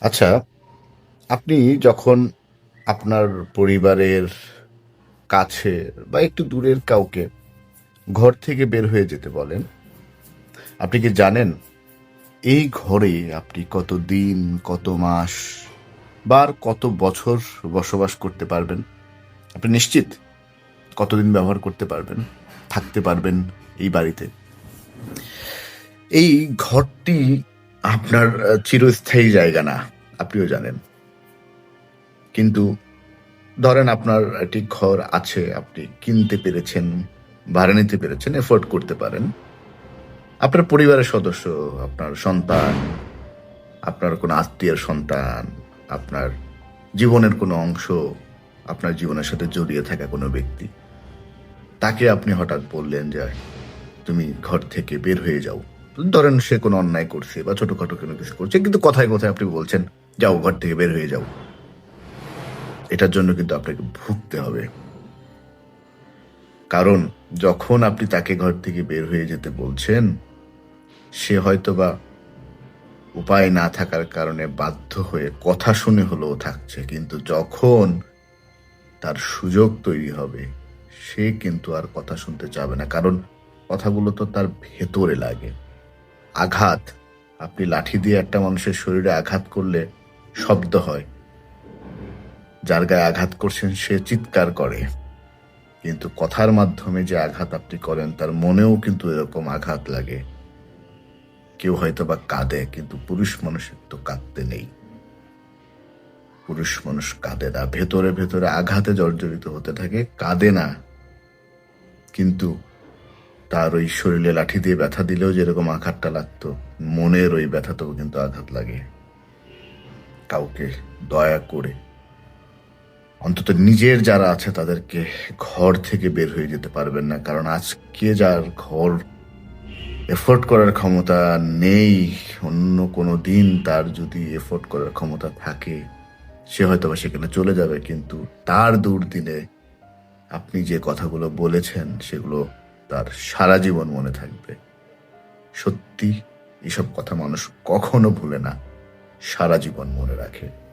আচ্ছা, আপনি যখন আপনার পরিবারের কাছের বা একটু দূরের কাউকে ঘর থেকে বের হয়ে যেতে বলেন, আপনি কি জানেন এই ঘরে আপনি কত দিন, কত মাস বা আর কত বছর বসবাস করতে পারবেন? আপনি নিশ্চিত কতদিন ব্যবহার করতে পারবেন, থাকতে পারবেন এই বাড়িতে? এই ঘরটি আপনার চিরস্থায়ী জায়গা না, আপনিও জানেন। কিন্তু ধরেন আপনার একটি ঘর আছে, আপনি কিনতে পেরেছেন, ভাড়া নিতে পেরেছেন, এফোর্ড করতে পারেন। আপনার পরিবারের সদস্য, আপনার সন্তান, আপনার কোনো আত্মীয়ের সন্তান, আপনার জীবনের কোনো অংশ, আপনার জীবনের সাথে জড়িয়ে থাকা কোনো ব্যক্তি, তাকে আপনি হঠাৎ বললেন যে, "তুমি ঘর থেকে বের হয়ে যাও।" ধরেন সে কোনো অন্যায় করছে বা ছোটখাটো কোনো কিছু করছে, কিন্তু কথায়, কথায় আপনি বলছেন, "যাও, ঘর থেকে বের হয়ে যাও।" এটার জন্য কিন্তু আপনাকে ভুগতে হবে। কারণ যখন আপনি তাকে ঘর থেকে বের হয়ে যেতে বলছেন, সে হয়তোবা উপায় না থাকার কারণে বাধ্য হয়ে কথা শুনে হলেও থাকছে। কিন্তু যখন তার সুযোগ তৈরি হবে, সে কিন্তু আর কথা শুনতে চাবে না। কারণ কথাগুলো তো তার ভেতরে লাগে। আঘাত, আপনি লাঠি দিয়ে একটা মানুষের শরীরে আঘাত করলে শব্দ হয়। যার গায়ে আঘাত করছেন সে চিৎকার করে। কিন্তু কথার মাধ্যমে যে আঘাত আপনি করেন তার মনেও কিন্তু এরকম আঘাত লাগে। কেউ হয়তোবা কাঁদে, কিন্তু পুরুষ মানুষের তো কাঁদতে নেই। পুরুষ মানুষ কাঁদে না, ভেতরে ভেতরে আঘাতে জর্জরিত হতে থাকে, কাঁদে না। কিন্তু তার ওই শরীরে লাঠি দিয়ে ব্যথা দিলেও যেরকম আঘাতটা লাগতো, মনের ওই ব্যথাতেও কিন্তু আঘাত লাগে। কাউকে দয়া করে অন্তত নিজের যারা আছে তাদেরকে ঘর থেকে বের হয়ে যেতে পারবেন না, কারণ আজকে যার ঘর এফোর্ড করার ক্ষমতা নেই, অন্য কোনো দিন তার যদি এফোর্ড করার ক্ষমতা থাকে, সে হয়তোবা সেখানে চলে যাবে। কিন্তু তার দুর্দিনে আপনি যে কথাগুলো বলেছেন সেগুলো তার সারা জীবন মনে থাকবে। সত্যি, এসব কথা মানুষ কখনো ভুলে না, সারা জীবন মনে রাখে।